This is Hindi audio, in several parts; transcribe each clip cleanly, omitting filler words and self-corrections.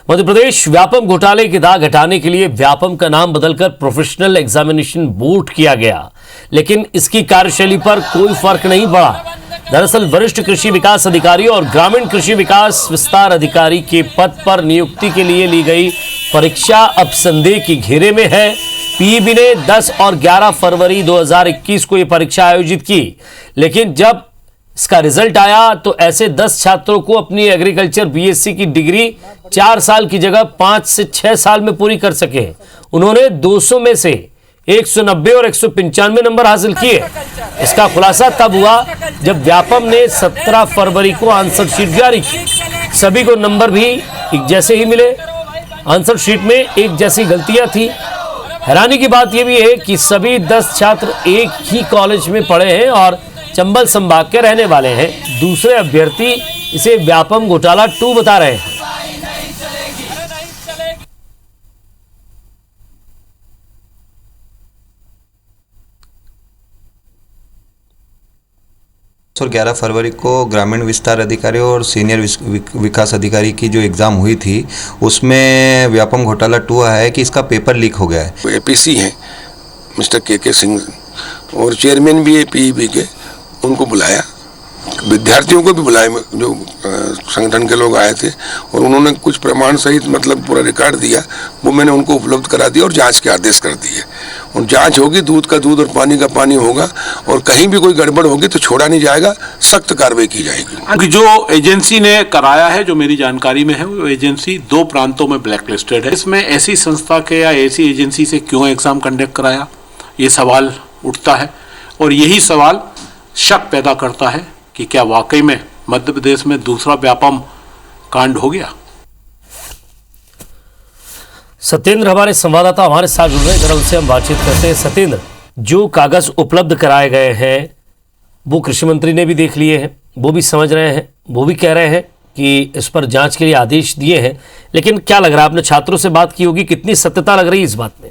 मध्य प्रदेश व्यापम घोटाले की दाग हटाने के लिए व्यापम का नाम बदलकर प्रोफेशनल एग्जामिनेशन बोर्ड किया गया, लेकिन इसकी कार्यशैली पर कोई फर्क नहीं पड़ा। दरअसल वरिष्ठ कृषि विकास अधिकारी और ग्रामीण कृषि विकास विस्तार अधिकारी के पद पर नियुक्ति के लिए ली गई परीक्षा अब संदेह की घेरे में है। पीईबी ने 10 और 11 फरवरी 2021 को यह परीक्षा आयोजित की, लेकिन जब इसका रिजल्ट आया तो ऐसे 10 छात्रों को अपनी एग्रीकल्चर बीएससी की डिग्री 4 साल की जगह 5 से 6 साल में पूरी कर सके। उन्होंने 200 में से 190 और 195 नंबर हासिल किए। इसका खुलासा तब हुआ जब व्यापम ने 17 फरवरी को आंसर शीट जारी की। सभी को नंबर भी एक जैसे ही मिले। आंसर शीट में एक जैसी गलतियां थी। हैरानी की बात यह भी है कि सभी 10 छात्र एक ही कॉलेज में पढ़े हैं और चंबल संभाग के रहने वाले हैं। दूसरे अभ्यर्थी इसे व्यापम घोटाला 2 बता रहे हैं। और 11 फरवरी को ग्रामीण विस्तार अधिकारी और सीनियर विकास अधिकारी की जो एग्ज़ाम हुई थी उसमें व्यापम घोटाला 2 आया है कि इसका पेपर लीक हो गया है। एपीसी हैं मिस्टर के सिंह और चेयरमैन भी है पीईबी के, उनको बुलाया, विद्यार्थियों को भी बुलाया, जो संगठन के लोग आए थे, और उन्होंने कुछ प्रमाण सहित मतलब पूरा रिकॉर्ड दिया, वो मैंने उनको उपलब्ध करा दिया और जांच के आदेश कर दिए। और जांच होगी, दूध का दूध और पानी का पानी होगा, और कहीं भी कोई गड़बड़ होगी तो छोड़ा नहीं जाएगा, सख्त कार्रवाई की जाएगी। जो एजेंसी ने कराया है, जो मेरी जानकारी में है, वो एजेंसी 2 प्रांतों में ब्लैक लिस्टेड है। इसमें ऐसी संस्था के या ऐसी एजेंसी से क्यों एग्जाम कंडक्ट कराया, ये सवाल उठता है। और यही सवाल शक पैदा करता है कि क्या वाकई में मध्य प्रदेश में दूसरा व्यापम कांड हो गया। सत्येंद्र हमारे संवाददाता हमारे साथ जुड़ रहे हैं, जरा उनसे हम बातचीत करते हैं। सत्येंद्र, जो कागज उपलब्ध कराए गए हैं वो कृषि मंत्री ने भी देख लिए हैं, वो भी समझ रहे हैं, वो भी कह रहे हैं कि इस पर जांच के लिए आदेश दिए हैं, लेकिन क्या लग रहा है, आपने छात्रों से बात की होगी, कितनी सत्यता लग रही है इस बात में?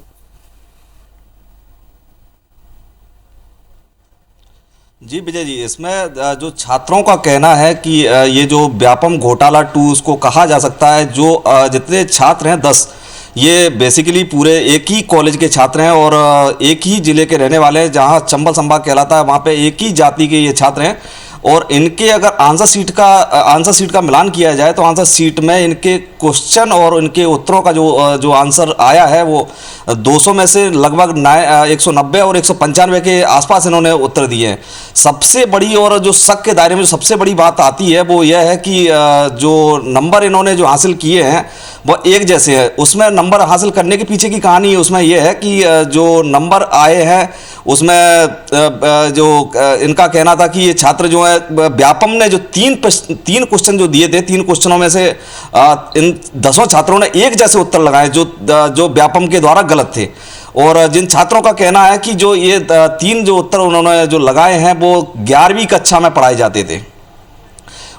जी विजय जी, इसमें जो छात्रों का कहना है कि ये जो व्यापम घोटाला 2 उसको कहा जा सकता है, जो जितने छात्र हैं 10, ये बेसिकली पूरे एक ही कॉलेज के छात्र हैं और एक ही ज़िले के रहने वाले हैं। जहां चंबल संभाग कहलाता है वहां पे एक ही जाति के ये छात्र हैं, और इनके अगर आंसर सीट का मिलान किया जाए तो आंसर सीट में इनके क्वेश्चन और इनके उत्तरों का जो आंसर आया है वो 200 में से लगभग 190 और 195 के आसपास इन्होंने उत्तर दिए हैं। सबसे बड़ी और जो शक के दायरे में सबसे बड़ी बात आती है वो यह है कि जो नंबर इन्होंने जो हासिल किए हैं वो एक जैसे हैं। उसमें नंबर हासिल करने के पीछे की कहानी उसमें यह है कि जो नंबर आए हैं उसमें जो इनका कहना था कि ये छात्र जो है व्यापम ने जो 3 क्वेश्चन जो दिए थे, 3 क्वेश्चनों में से इन 10 छात्रों ने एक जैसे उत्तर लगाए जो व्यापम के द्वारा गलत थे। और जिन छात्रों का कहना है कि जो ये 3 जो उत्तर उन्होंने जो लगाए हैं वो 11वीं कक्षा में पढ़ाए जाते थे।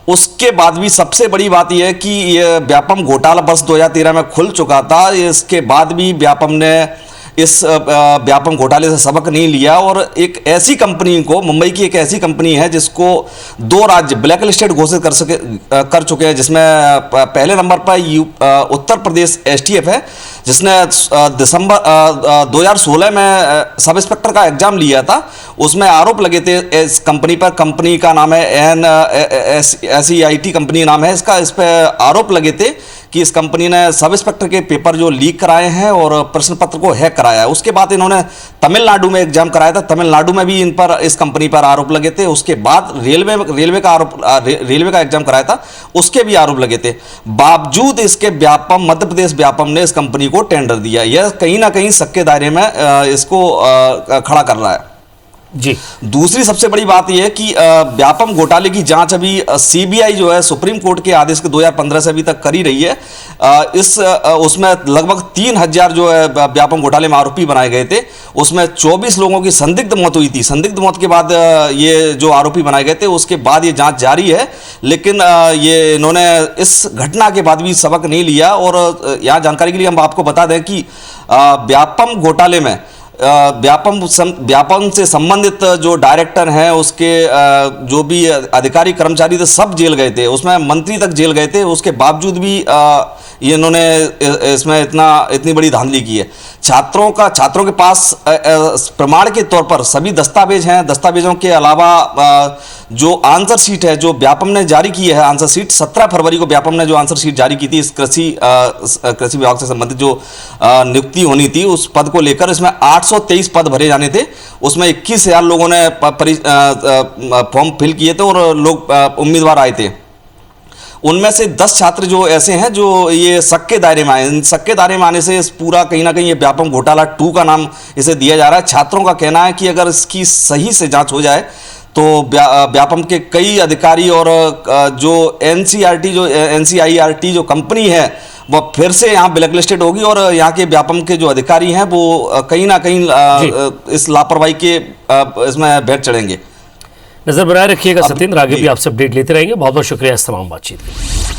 उसके बाद भी सबसे बड़ी बात यह है कि ये व्यापम घोटाला वर्ष 2013 में खुल चुका था। इसके बाद भी व्यापम ने इस व्यापम घोटाले से सबक नहीं लिया और एक ऐसी कंपनी को, मुंबई की एक ऐसी कंपनी है जिसको 2 राज्य ब्लैक लिस्टेड घोषित कर चुके हैं, जिसमें पहले नंबर पर उत्तर प्रदेश एसटीएफ है, जिसने दिसंबर 2016 में सब इंस्पेक्टर का एग्जाम लिया था। उसमें आरोप लगे थे इस कंपनी पर। कंपनी का नाम है NSEIT कंपनी नाम है इसका। इस पर आरोप लगे थे कि इस कंपनी ने सब इंस्पेक्टर के पेपर जो लीक कराए हैं और प्रश्न पत्र को हैक कराया है। उसके बाद इन्होंने तमिलनाडु में एग्जाम कराया था, तमिलनाडु में भी इस कंपनी पर आरोप लगे थे। उसके बाद रेलवे का एग्जाम कराया था, उसके भी आरोप लगे थे। बावजूद इसके मध्य प्रदेश व्यापम ने इस कंपनी को टेंडर दिया। यह कहीं ना कहीं शक के दायरे में इसको खड़ा कर रहा है। जी, दूसरी सबसे बड़ी बात यह है कि व्यापम घोटाले की जांच अभी सीबीआई जो है सुप्रीम कोर्ट के आदेश के 2015 से अभी तक करी रही है। उसमें लगभग 3000 जो है व्यापम घोटाले में आरोपी बनाए गए थे। उसमें 24 लोगों की संदिग्ध मौत हुई थी। संदिग्ध मौत के बाद ये जो आरोपी बनाए गए थे उसके बाद ये जांच जारी है, लेकिन ये इन्होंने इस घटना के बाद भी सबक नहीं लिया। और यहाँ जानकारी के लिए हम आपको बता दें कि व्यापम घोटाले में व्यापम से संबंधित जो डायरेक्टर हैं, उसके जो भी अधिकारी कर्मचारी थे, सब जेल गए थे। उसमें मंत्री तक जेल गए थे। उसके बावजूद भी ये इन्होंने इसमें इतनी बड़ी धांधली की है। छात्रों के पास प्रमाण के तौर पर सभी दस्तावेज हैं। दस्तावेजों के अलावा जो आंसर शीट है जो व्यापम ने जारी की है, आंसर शीट 17 फरवरी को व्यापम ने जो आंसर शीट जारी की थी इस कृषि विभाग से संबंधित जो नियुक्ति होनी थी उस पद को लेकर, इसमें 823 पद भरे जाने थे। उसमें 21,000 लोगों ने फॉर्म फिल किए थे और लोग उम्मीदवार आए थे। उनमें से 10 छात्र जो ऐसे हैं जो ये शक के दायरे में आए। इन शक के दायरे में आने से इस पूरा कहीं ना कहीं ये व्यापम घोटाला 2 का नाम इसे दिया जा रहा है। छात्रों का कहना है कि अगर इसकी सही से जांच हो जाए तो व्यापम के कई अधिकारी और जो NCIRT जो कंपनी है वो फिर से यहाँ ब्लैक लिस्टेड होगी और यहाँ के व्यापम के जो अधिकारी हैं वो कहीं ना कहीं इस लापरवाही के इसमें बैठ चढ़ेंगे। नजर बनाए रखिएगा सत्येंद्र, आगे भी आपसे अपडेट लेते रहेंगे। बहुत बहुत शुक्रिया इस तमाम बातचीत के लिए।